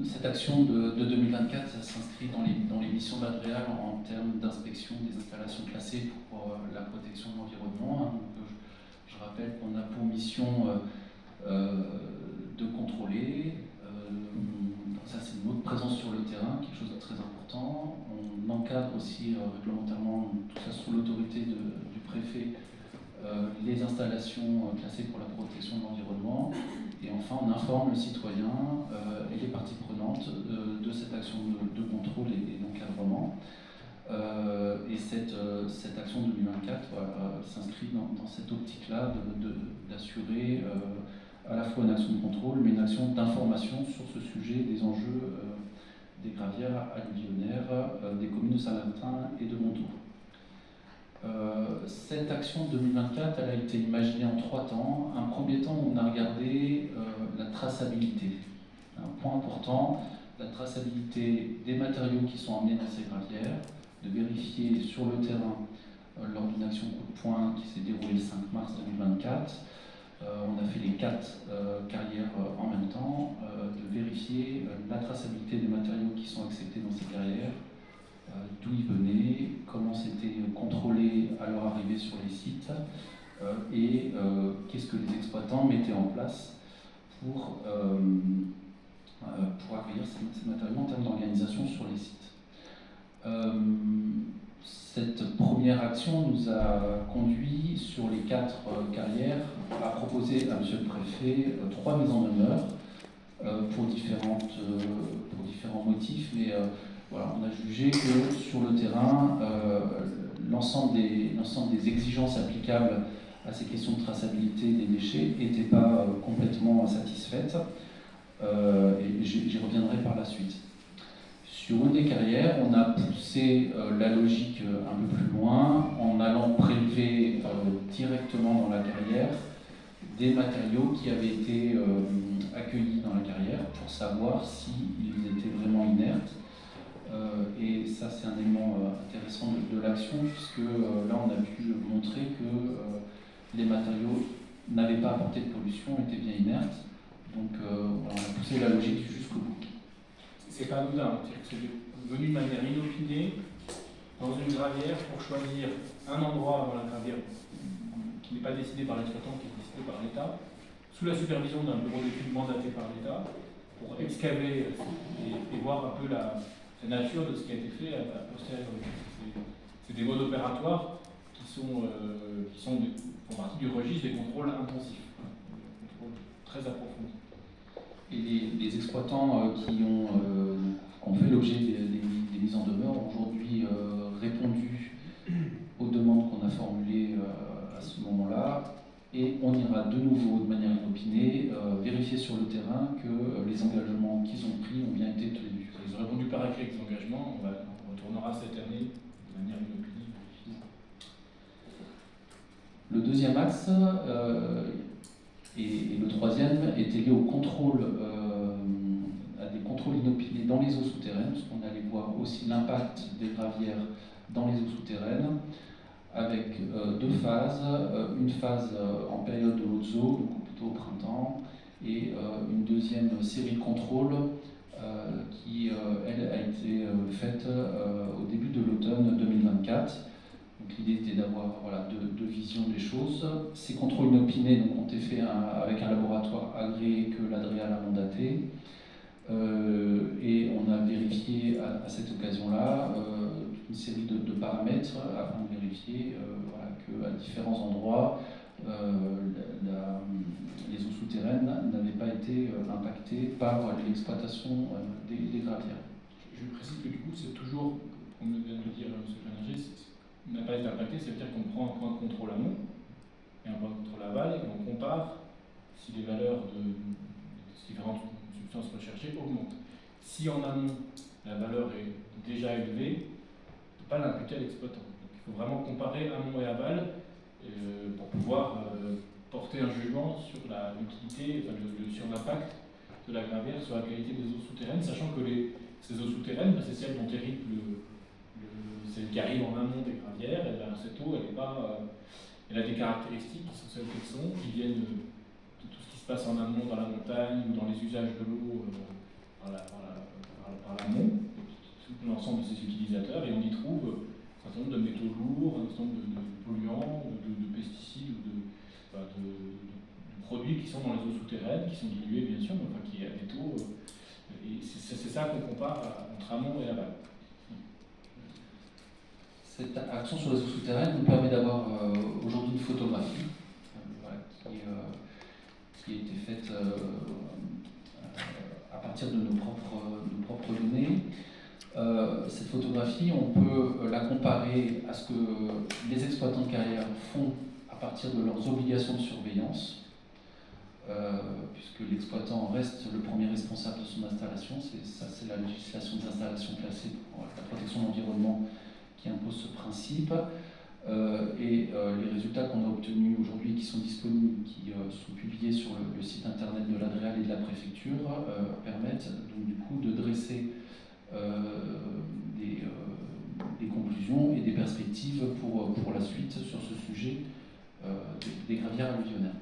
Cette action de 2024 s'inscrit dans les missions d'Adréal en termes d'inspection des installations classées pour la protection de l'environnement. Je rappelle qu'on a pour mission de contrôler. Ça, c'est notre présence sur le terrain, quelque chose de très important. On encadre aussi réglementairement, tout ça sous l'autorité du préfet, les installations classées pour la protection de l'environnement. Et enfin, on informe le citoyen et les parties prenantes de cette action de contrôle et d'encadrement. Et cette action 2024 s'inscrit dans cette optique-là d'assurer à la fois une action de contrôle, mais une action d'information sur ce sujet des enjeux des gravières alluvionnaires des communes de Saint-Martin et de Montaut. Cette action 2024, elle a été imaginée en 3 temps. Un premier temps, on a regardé la traçabilité. Un point important, la traçabilité des matériaux qui sont emmenés dans ces gravières, de vérifier sur le terrain lors d'une action coup de poing qui s'est déroulée le 5 mars 2024. On a fait les 4 carrières en même temps, de vérifier la traçabilité des matériaux qui sont acceptés dans ces carrières, d'où ils venaient, comment c'était contrôlé à leur arrivée sur les sites, et qu'est-ce que les exploitants mettaient en place pour accueillir ces matériaux en termes d'organisation sur les sites. Cette première action nous a conduit sur les 4 carrières à proposer à Monsieur le Préfet 3 mises en demeure pour différents motifs, mais voilà, on a jugé que sur le terrain, l'ensemble des exigences applicables à ces questions de traçabilité des déchets n'étaient pas complètement satisfaites, et j'y reviendrai par la suite. Sur une des carrières, on a poussé la logique un peu plus loin en allant prélever directement dans la carrière des matériaux qui avaient été accueillis dans la carrière pour savoir s'ils étaient vraiment inertes. Et ça, c'est un élément intéressant de l'action, puisque là, on a pu montrer que les matériaux n'avaient pas apporté de pollution, étaient bien inertes. Donc, on a poussé la logique jusqu'au bout. C'est pas anodin, c'est venu de manière inopinée dans une gravière pour choisir un endroit dans la gravière qui n'est pas décidé par l'exploitant, qui est décidé par l'État, sous la supervision d'un bureau d'études mandaté par l'État, pour excaver et voir un peu la nature de ce qui a été fait à posteriori. C'est des modes opératoires qui font partie du registre des contrôles intensifs, des contrôles très approfondis. Et les exploitants qui ont fait l'objet des mises en demeure ont aujourd'hui répondu aux demandes qu'on a formulées à ce moment-là, et on ira de nouveau, de manière inopinée, vérifier sur le terrain que les engagements qu'ils ont pris ont bien été tenus. Ils ont répondu par écrit avec ces engagements, on retournera cette année de manière inopinée. Le deuxième axe et le troisième était lié au contrôle, à des contrôles inopinés dans les eaux souterraines, parce qu'on allait voir aussi l'impact des gravières dans les eaux souterraines, avec 2 phases, une phase en période de haute eau, donc plutôt au printemps, et une deuxième série de contrôles qui, elle, a été faite au début de l'automne 2024. Donc l'idée était d'avoir deux visions des choses. Ces contrôles inopinés ont été faits avec un laboratoire agréé que l'Adréal a mandaté. Et on a vérifié à cette occasion-là une série de paramètres afin de vérifier qu'à différents endroits, les eaux souterraines n'avaient pas été impactées par l'exploitation des gravières. Je précise que du coup, c'est toujours, comme vient de le dire M. Planinger, n'a pas été impacté, ça veut dire qu'on prend un point de contrôle amont et un point de contrôle aval, et on compare si les valeurs de différentes substances recherchées augmentent. Si en amont, la valeur est déjà élevée, on ne peut pas l'imputer à l'exploitant. Donc il faut vraiment comparer amont et aval pour pouvoir porter un jugement sur l'utilité, sur l'impact de la gravière sur la qualité des eaux souterraines, sachant que ces eaux souterraines, c'est celles dont hérite celle qui arrive en amont des gravières, et bien, cette eau, elle a des caractéristiques qui sont celles qu'elles sont, qui viennent de tout ce qui se passe en amont dans la montagne ou dans les usages de l'eau par l'amont, tout l'ensemble de ses utilisateurs, et on y trouve un certain nombre de métaux lourds, un certain nombre de polluants, de pesticides, de produits qui sont dans les eaux souterraines, qui sont dilués bien sûr, mais enfin qui est à des taux. Et c'est ça qu'on compare entre amont et aval. Cette action sur les eaux souterraines nous permet d'avoir aujourd'hui une photographie voilà, qui a été faite à partir de nos propres données. Cette photographie, on peut la comparer à ce que les exploitants de carrière font à partir de leurs obligations de surveillance, puisque l'exploitant reste le premier responsable de son installation. C'est la législation des installations classées pour la protection de l'environnement qui impose ce principe. Les résultats qu'on a obtenus aujourd'hui, qui sont disponibles, qui sont publiés sur le site internet de l'ADREAL et de la préfecture, permettent donc du coup de dresser des conclusions et des perspectives pour la suite sur ce sujet des gravières alluvionnaires.